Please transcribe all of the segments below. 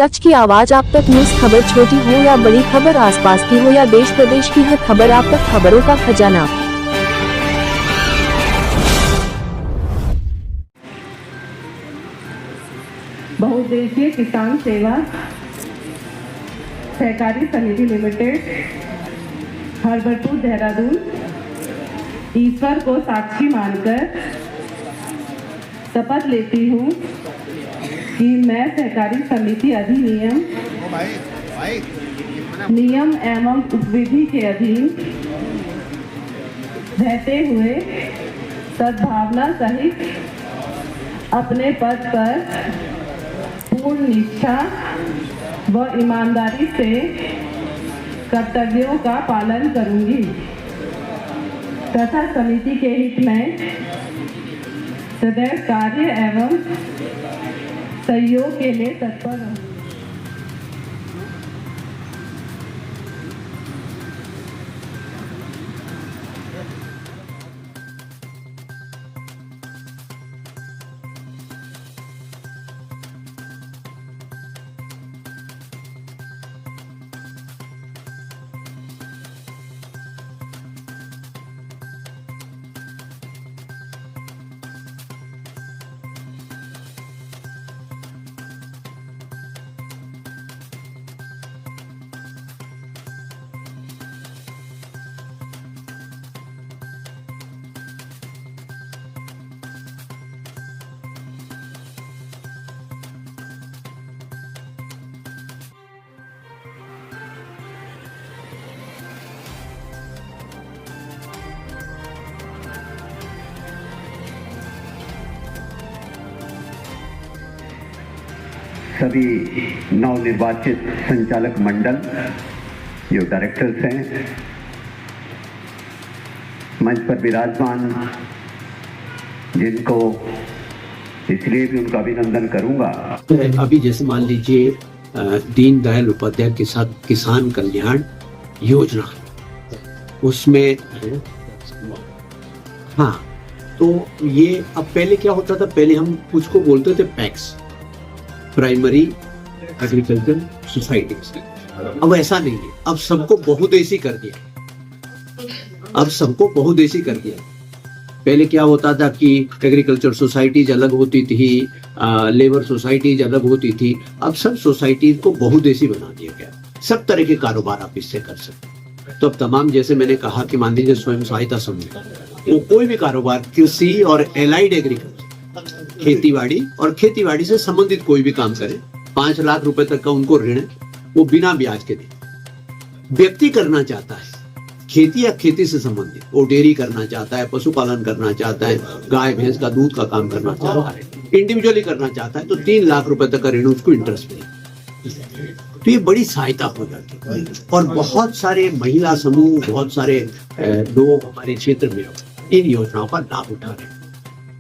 सच की आवाज आप तक। न्यूज खबर छोटी हो या बड़ी खबर, आसपास की हो या देश प्रदेश की, हर खबर आप तक। खबरों का खजाना। बहुउद्देशीय किसान सेवा सहकारी समिति लिमिटेड, हरबरपुर, देहरादून, ईश्वर को साक्षी मानकर शपथ लेती हूँ कि मैं सहकारी समिति अधिनियम नियम एवं उपविधि के अधीन रहते हुए सद्भावना सहित अपने पद पर पूर्ण निष्ठा व ईमानदारी से कर्तव्यों का पालन करूंगी तथा समिति के हित में सदैव कार्य एवं सहयोग के लिए तत्पर रहूंगी। सभी नवनिर्वाचित संचालक मंडल जो डायरेक्टर्स हैं, मंच पर विराजमान, जिनको इसलिए भी उनका अभिनंदन करूंगा। अभी जैसे मान लीजिए दीनदयाल उपाध्याय के साथ किसान कल्याण योजना, उसमें हाँ, तो ये अब पहले क्या होता था, पहले हम कुछ को बोलते थे पैक्स, प्राइमरी एग्रीकल्चर सोसाइटी। अब ऐसा नहीं है, अब सबको बहुउद्देशीय कर दिया। अब सबको बहुउद्देशीय कर दिया। पहले क्या होता था कि एग्रीकल्चर सोसाइटीज अलग होती थी, लेबर सोसाइटीज अलग होती थी। अब सब सोसाइटीज को बहुउद्देशीय बना दिया गया। सब तरह के कारोबार आप इससे कर सकते। तो अब तमाम, जैसे मैंने कहा कि मान लीजिए स्वयं सहायता समूह, तो कोई भी कारोबार, कृषि और एलाइड एग्रीकल्चर, खेतीबाड़ी और खेतीबाड़ी से संबंधित कोई भी काम करे, 5 लाख रुपए तक का उनको ऋण वो बिना ब्याज के दे। व्यक्ति करना चाहता है खेती या खेती से संबंधित, वो डेयरी करना चाहता है, पशुपालन करना चाहता है, गाय भैंस का दूध का काम करना चाहता है, इंडिविजुअली करना चाहता है, तो 3 लाख रुपए तक का ऋण उसको इंटरेस्ट मिले। तो ये बड़ी सहायता हो जाती है। और बहुत सारे महिला समूह, बहुत सारे लोग हमारे क्षेत्र में इन योजनाओं का लाभ उठा रहे हैं।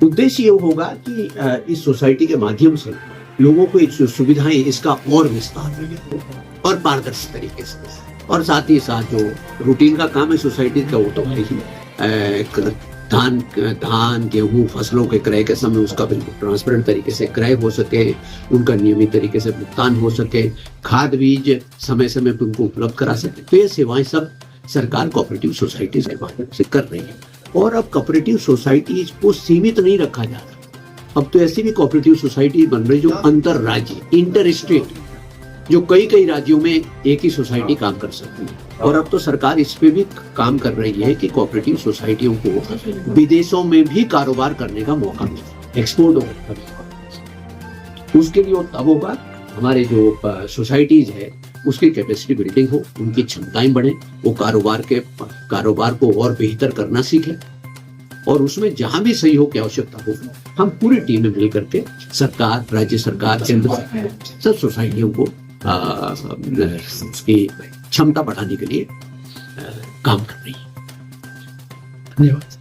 उद्देश्य ये होगा कि इस सोसाइटी के माध्यम से लोगों को एक सुविधाएं, इसका और विस्तार और पारदर्शी तरीके से, और साथ ही साथ जो रूटीन का काम है सोसाइटी का, वो तो है ही। धान गेहूं फसलों के क्रय के समय उसका बिल्कुल ट्रांसपेरेंट तरीके से क्रय हो सके, उनका नियमित तरीके से भुगतान हो सके, खाद बीज समय समय पर उनको उपलब्ध करा सके। तो ये सेवाएं सब सरकार कोऑपरेटिव सोसाइटीज के माध्यम से कर रही है। और अब कोऑपरेटिव सोसाइटीज को सीमित नहीं रखा जा रहा। अब तो ऐसी भी कोऑपरेटिव सोसाइटी बन रही जो अंतर राज्य, इंटर स्टेट, जो कई राज्यों में एक ही सोसाइटी काम कर सकती है। और अब तो सरकार इस पे भी काम कर रही है कि कोऑपरेटिव सोसाइटियों को विदेशों में भी कारोबार करने का मौका मिले, एक्सपोर्ट हो। उसके लिए वो तब होगा हमारे जो सोसाइटीज है उसकी कैपेसिटी बिल्डिंग हो, उनकी क्षमताएं बढ़े, वो कारोबार को और बेहतर करना सीखे। और उसमें जहां भी सहयोग की आवश्यकता हो, हम पूरी टीम में मिल करके सरकार, राज्य सरकार, केंद्र सरकार, सब सोसाइटियों को उसकी क्षमता बढ़ाने के लिए काम कर रही है। धन्यवाद।